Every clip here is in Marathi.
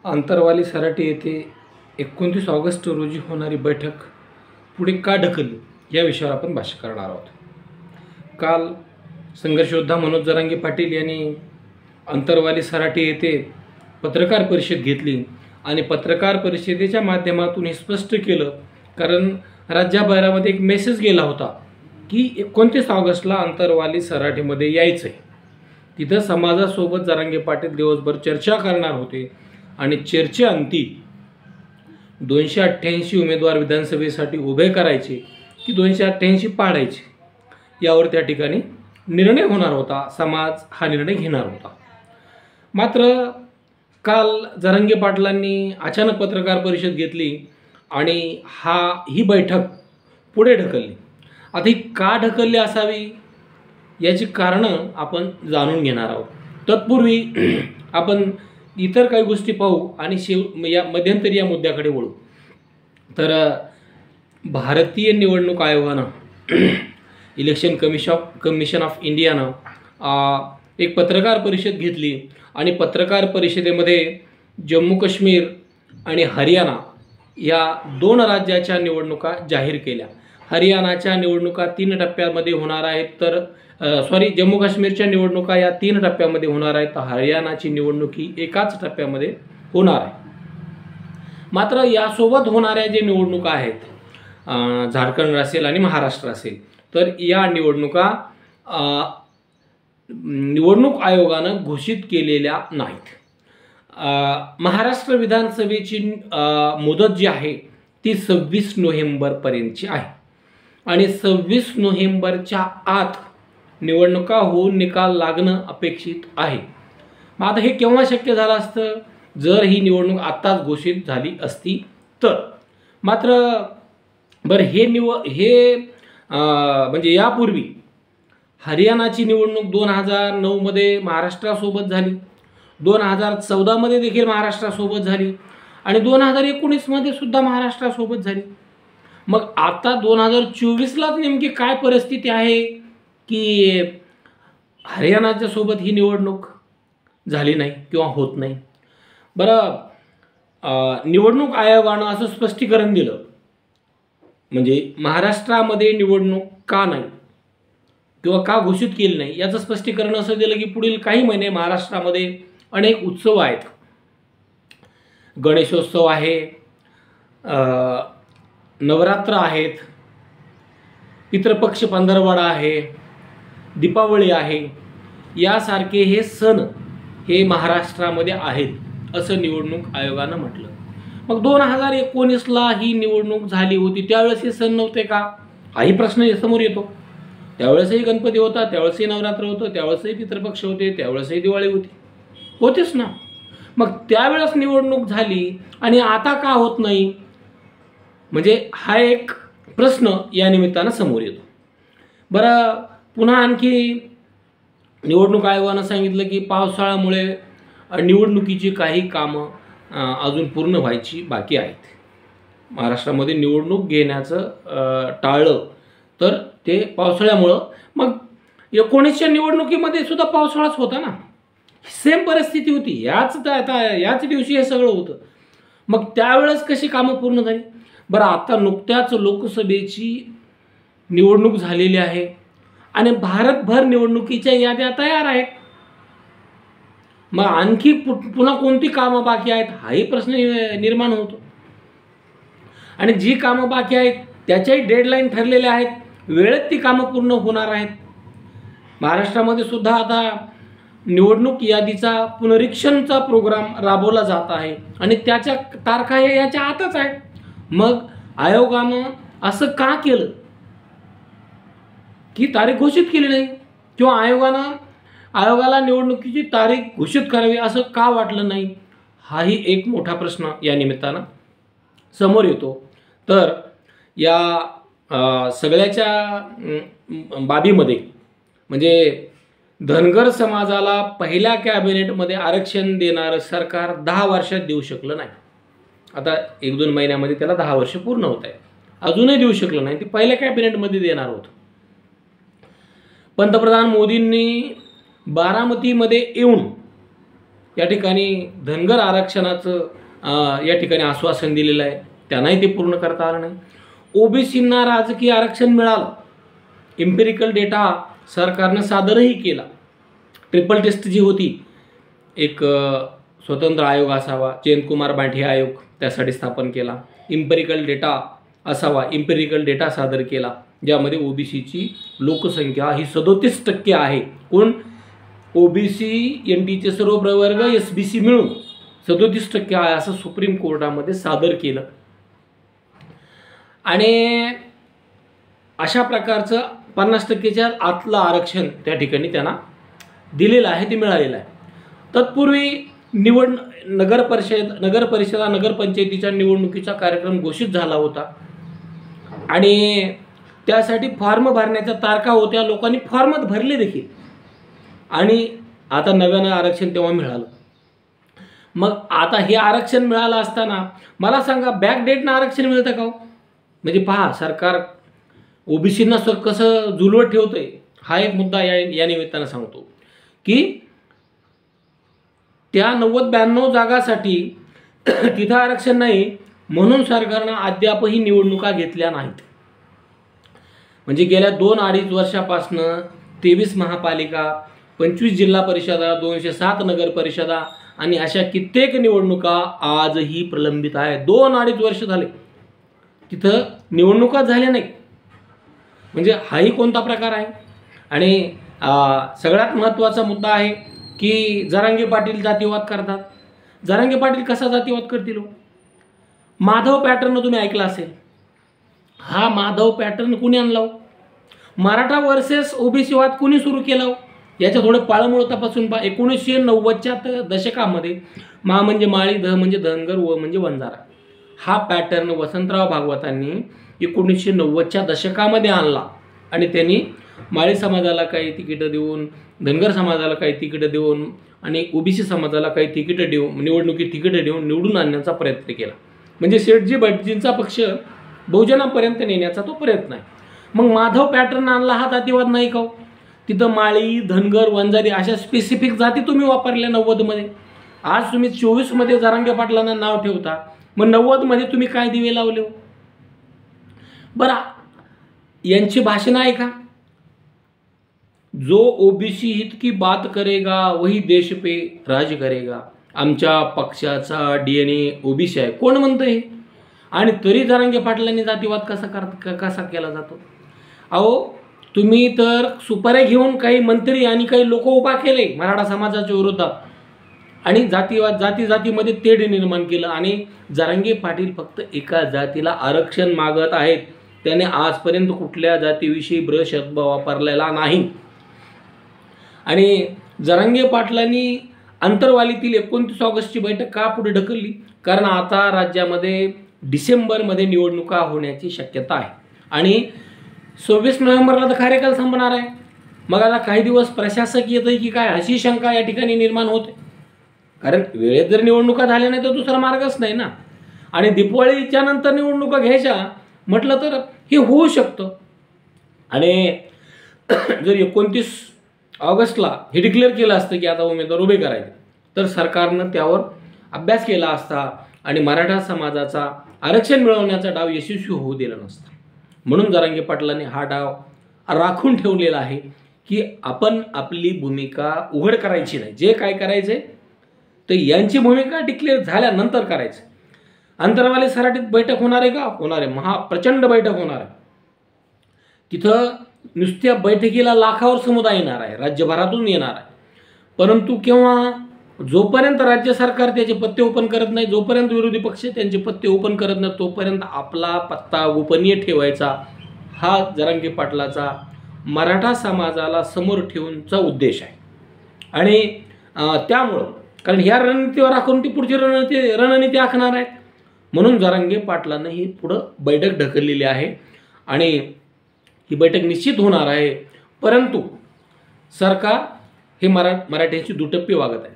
आंतरवाली सराटी येथे 29 ऑगस्ट रोजी होणारी बैठक पुढे का ढकलली या विषयावर आपण भाष्य करणार आहोत। काल संघर्ष योद्धा मनोज जरांगे पाटील यांनी आंतरवाली सराटी येथे पत्रकार परिषद घेतली आणि पत्रकार परिषदेच्या माध्यमातून हे स्पष्ट केलं, कारण राज्यभरामध्ये एक मेसेज गेला होता की 29 ऑगस्टला आंतरवाली सराटीमध्ये यायचं आहे। तिथं समाजासोबत जरांगे पाटील दिवसभर चर्चा करणार होते आणि चर्चेअंती 288 उमेदवार विधानसभेसाठी उभे करायचे की 288 पाडायचे यावर त्या ठिकाणी निर्णय होणार होता, समाज हा निर्णय घेणार होता। मात्र काल जरांगे पाटलांनी अचानक पत्रकार परिषद घेतली आणि ही बैठक पुढे ढकलली। आता ही का ढकलली असावी याची कारणं आपण जाणून घेणार आहोत। तत्पूर्वी आपण इतर काही गोष्टी पाहू आणि या मध्यंतरी या मुद्द्याकडे वळू। तर भारतीय निवडणूक आयोगानं इलेक्शन कमिशन ऑफ इंडियानं एक पत्रकार परिषद घेतली आणि पत्रकार परिषदेमध्ये जम्मू काश्मीर आणि हरियाणा या 2 राज्याच्या निवडणुका जाहीर केल्या। हरियाणाच्या निवडणुका 3 टप्प्यामध्ये होणार आहेत, तर जम्मू काश्मीरच्या निवडणुका या 3 टप्प्यामध्ये होणार आहेत, तर हरियाणाची निवडणूक ही एकाच टप्प्यामध्ये होणार आहे। मात्र यासोबत होणाऱ्या जे निवडणुका आहेत, झारखंड असेल आणि महाराष्ट्र असेल, तर या निवडणुका निवडणूक आयोगानं घोषित केलेल्या नाहीत। महाराष्ट्र विधानसभेची मुदत जी आहे ती 26 नोव्हेंबरपर्यंतची आहे आणि 26 नोव्हेंबरच्या आत निवडणुका होऊन निकाल लागणं अपेक्षित आहे। मग आता हे केव्हा शक्य झालं असतं जर ही निवडणूक आत्ताच घोषित झाली असती तर। मात्र बरं हे म्हणजे यापूर्वी हरियाणाची निवडणूक 2009 मध्ये महाराष्ट्रासोबत झाली, 2014 मध्ये देखील महाराष्ट्रासोबत झाली आणि 2019 मध्ये सुद्धा महाराष्ट्रासोबत झाली। मग आता 2024लाच नेमकी काय परिस्थिती आहे की हरियाणाच्या सोबत ही निवडणूक झाली नाही किंवा होत नाही। बरं, निवडणूक आयोगानं असं स्पष्टीकरण दिलं, म्हणजे महाराष्ट्रामध्ये निवडणूक का नाही किंवा का घोषित केली नाही याचं स्पष्टीकरण असं दिलं की पुढील काही महिने महाराष्ट्रामध्ये अनेक उत्सव आहेत। गणेशोत्सव आहे, नवरात्र आहेत, पितृपक्ष पंधरवडा आहे, दीपावली आहे, यासारखे हे सण हे महाराष्ट्रामध्ये आहेत असं निवडणूक आयोगानं म्हटलं। मग 2019ला ही निवडणूक झाली होती, त्यावेळेस हे सण नव्हते का हाही प्रश्न समोर येतो। त्यावेळेसही गणपती होता, त्यावेळेसही नवरात्र होतं, त्यावेळेसही पितृपक्ष होते, त्यावेळेसही दिवाळी होतीच ना। मग त्यावेळेस निवडणूक झाली आणि आता का होत नाही, म्हणजे हा एक प्रश्न या निमित्तानं समोर येतो। बरं, पुन्हा आणखी निवडणूक आयोगानं सांगितलं की पावसाळ्यामुळे निवडणुकीची काही कामं अजून पूर्ण व्हायची बाकी आहेत। महाराष्ट्रामध्ये निवडणूक घेण्याचं टाळलं तर ते पावसाळ्यामुळं, मग 19च्या निवडणुकीमध्ये सुद्धा पावसाळाच होता ना, सेम परिस्थिती होती, याच दिवशी हे सगळं होतं। मग त्यावेळेस कशी कामं पूर्ण झाली? बरं, आता नुकत्याच लोकसभेची निवडणूक झालेली आहे आणि भारतभर निवडणुकीच्या याद्या तयार आहेत। मग आणखी पुन्हा कोणती कामं बाकी आहेत हाही प्रश्न निर्माण होतो आणि जी कामं बाकी आहेत त्याच्याही डेडलाईन ठरलेल्या आहेत, वेळेत ती कामं पूर्ण होणार आहेत। महाराष्ट्रामध्ये सुद्धा आता निवडणूक यादीचा पुनरीक्षणचा प्रोग्राम राबवला जात आहे आणि त्याच्या तारखा याच्या आतच आहेत। मग आयोगानं असं का केलं की तारीख घोषित केली नाही, किंवा आयोगाला निवडणुकीची तारीख घोषित करावी असं का वाटलं नाही, हाही एक मोठा प्रश्न या निमित्तानं समोर येतो। तर या सगळ्याच्या बाबीमध्ये म्हणजे धनगर समाजाला पहिल्या कॅबिनेटमध्ये आरक्षण देणारं सरकार 10 वर्षात देऊ शकलं नाही। आता 1-2 महिन्यामध्ये त्याला 10 वर्ष पूर्ण होत आहे, अजूनही देऊ शकलं नाही, ते पहिल्या कॅबिनेटमध्ये देणार होतं। पंतप्रधान मोदींनी बारामतीमध्ये येऊन या ठिकाणी धनगर आरक्षणाचं या ठिकाणी आश्वासन दिलेलं आहे, त्यांनाही ते पूर्ण करता आलं नाही. ओबीसींना राजकीय आरक्षण मिळालं, इम्पेरिकल डेटा सरकारनं सादरही केला. ट्रिपल टेस्ट जी होती, एक स्वतंत्र आयोग असावा, जयंतकुमार बांठे आयोग त्यासाठी स्थापन केला. इम्पेरिकल डेटा असावा, इम्पेरिकल डेटा सादर केला, ज्यामध्ये ओबीसीची लोकसंख्या ही 37% आहे. कोण? ओबीसी एनटीचे सर्व प्रवर्ग एसबीसी मिळून 37% आहे असं सुप्रीम कोर्टामध्ये सादर केलं. आणि अशा प्रकारचं 50%च्या आतलं आरक्षण त्या ठिकाणी त्यांना दिलेलं आहे, ते मिळालेलं आहे. तत्पूर्वी नगरपरिषदा नगरपंचायतीच्या निवडणुकीचा कार्यक्रम घोषित झाला होता आणि त्यासाठी फॉर्म भरण्याच्या तारखा होत्या. लोकांनी फॉर्म भरले देखील आणि आता नव्यानं आरक्षण तेव्हा मिळालं. मग आता हे आरक्षण मिळालं असताना मला सांगा, बॅकडेटनं आरक्षण मिळतं का? म्हणजे पहा, सरकार ओबीसींना कसं जुलवत ठेवतंय. हा एक मुद्दा या निमित्तानं सांगतो की त्या 90-92 जागासाठी तिथं आरक्षण नाही म्हणून सरकारनं अद्यापही निवडणुका घेतल्या नाहीत. म्हणजे गेल्या 2-2.5 वर्षापासनं 23 महापालिका, 25 जिल्हा परिषदा, 207 नगर परिषदा आणि अशा कित्येक निवडणुका आजही प्रलंबित आहेत. 2-2.5 वर्ष झाले तिथं निवडणुका झाल्या नाही. म्हणजे हाही कोणता प्रकार आहे? आणि सगळ्यात महत्त्वाचा मुद्दा आहे की जरांगे पाटील जातीवाद करतात. जरांगे पाटील कसा जातीवाद करतील? माधव पॅटर्न तुम्ही ऐकला असेल. हा माधव पॅटर्न कुणी आणला? मराठा वर्सेस ओबीसी वाद कुणी सुरू केला? याच्या थोडं पाळंमुळं तपासून पहा. 1990च्या दशकामध्ये मा म्हणजे माळी, ध म्हणजे धनगर, व म्हणजे वंजारा, हा पॅटर्न वसंतराव भागवतांनी 1990च्या दशकामध्ये आणला आणि त्यांनी माळी समाजाला काही तिकीटं देऊन, धनगर समाजाला काही तिकीटं देऊन आणि ओबीसी समाजाला काही तिकीटं देऊन, निवडणुकीत तिकीटं देऊन निवडून आणण्याचा प्रयत्न केला. म्हणजे शेठजी भटजींचा पक्ष बहुजनापर्यंत नेण्याचा तो प्रयत्न आहे. मग माधव पॅटर्न आणला हा जातीवाद नाही का? तिथं माळी, धनगर, वंजारी अशा स्पेसिफिक जाती तुम्ही वापरल्या 90मध्ये. आज तुम्ही 24मध्ये जरांगे पाटलांना नाव ठेवता, मग 90मध्ये तुम्ही काय दिवे लावले? बरं, यांची भाषणं ऐका. जो ओबीसी हित की बात करेगा वही देश पे राज करेगा. आमच्या पक्षाचा DNA ओबीसी आहे. कोण म्हणतं हे? आणि तरी जरांगे पाटलांनी जातीवाद कसा केला जातो? अहो, तुम्ही तर सुपाऱ्या घेऊन काही मंत्री आणि काही लोक उभा केले मराठा समाजाच्या विरोधात आणि जातीमध्ये तेढ निर्माण केलं. आणि जरांगे पाटील फक्त एका जातीला आरक्षण मागत आहेत. त्याने आजपर्यंत कुठल्या जातीविषयी शब्द वापरलेला नाही. आणि जरांगे पाटलांनी अंतरवालीतील 29 ऑगस्टची बैठक का पुढे ढकलली? कारण आता राज्यामध्ये डिसेंबरमध्ये निवडणुका होण्याची शक्यता आहे आणि 26 नोव्हेंबरला तर कार्यकाल संपणार आहे. मग आता काही दिवस प्रशासक येतंय की काय अशी शंका या ठिकाणी निर्माण होते. कारण वेळेत जर निवडणुका झाल्या नाही तर दुसरा मार्गच नाही ना. आणि दिवाळीच्या नंतर निवडणुका घ्यायच्या म्हटलं तर हे होऊ शकतं. आणि जर 29 ऑगस्टला हे डिक्लेअर केलं असतं की आता उमेदवार उभे करायचे, तर सरकारनं त्यावर अभ्यास केला असता आणि मराठा समाजाचा आरक्षण मिळवण्याचा डाव यशस्वी होऊ दिला नसता. म्हणून जरांगे पाटलांनी हा डाव राखून ठेवलेला आहे की आपण आपली भूमिका उघड करायची नाही. जे काय करायचे तर यांची भूमिका डिक्लेअर झाल्यानंतर करायचं. अंतरवाली सराटीत बैठक होणार आहे का? होणार आहे. प्रचंड बैठक होणार आहे. तिथं नुसत्या बैठकीला लाखावर समुदाय येणार आहे, राज्यभरातून येणार आहे. परंतु केव्हा? जोपर्यंत राज्य सरकार त्याचे पत्ते ओपन करत नाही, जोपर्यंत विरोधी पक्ष त्यांचे पत्ते ओपन करत नाही, तोपर्यंत आपला पत्ता गोपनीय ठेवायचा हा जरांगे पाटलाचा मराठा समाजाला समोर ठेवूनचा उद्देश आहे. आणि त्यामुळं कारण ह्या रणनीतीवर राखून ती पुढची रणनीती आखणार आहेत. म्हणून जरांगे पाटलांना ही पुढं बैठक ढकललेली आहे आणि ही बैठक निश्चित होणार आहे. परंतु सरकार हे मराठ्यांची दुटप्पी वागत आहे.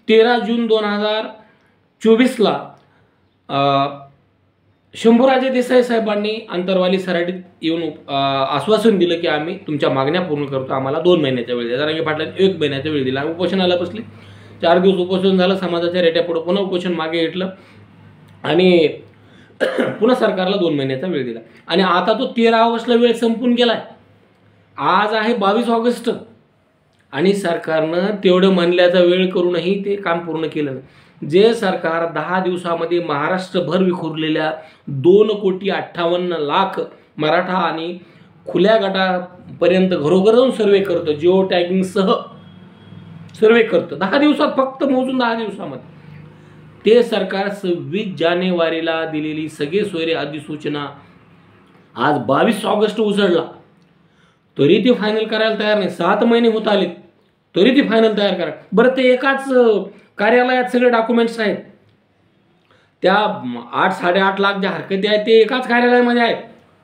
13 जून 2024ला शंभूराजे देसाई साहेबांनी अंतरवाली सराटीत येऊन आश्वासन दिलं की आम्ही तुमच्या मागण्या पूर्ण करतो, आम्हाला 2 महिन्याचा वेळ द्या. जरांगे पाटलांनी 1 महिन्याचा वेळ दिला. उपोषणाला बसले. 4 दिवस उपोषण झालं. समाजाच्या रेट्यापुढे पुन्हा उपोषण मागे घेतलं आणि पुन्हा सरकारला 2 महिन्याचा वेळ दिला. आणि आता तो 13 ऑगस्टला वेळ संपून गेलाय. आज आहे 22 ऑगस्ट आणि सरकारनं तेवढं म्हणल्याचा वेळ करूनही ते काम पूर्ण केलं नाही. जे सरकार 10 दिवसामध्ये महाराष्ट्रभर विखुरलेल्या 2,58,00,000 मराठा आणि खुल्या गटापर्यंत घरोघर जाऊन सर्वे करतं, जिओ टॅगिंगसह सर्वे करतं 10 दिवसात, फक्त मोजून 10 दिवसामध्ये, ते सरकार 26 जानेवारीला दिलेली सगळे सोयरे अधिसूचना आज 22 ऑगस्ट उजळला तरी ते फायनल करायला तयार नाही. 7 महिने होत आले तरी ती फायनल तयार करा. बरं, ते एकाच कार्यालयात सगळे डॉक्युमेंट्स आहेत. त्या 8-8.5 लाख ज्या हरकती आहेत ते एकाच कार्यालयामध्ये आहेत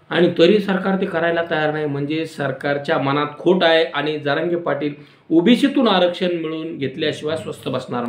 आणि तरी सरकार ते करायला तयार नाही. म्हणजे सरकारच्या मनात खोट आहे आणि जरांगे पाटील ओबीसीतून आरक्षण मिळवून घेतल्याशिवाय स्वस्थ बसणार नाही.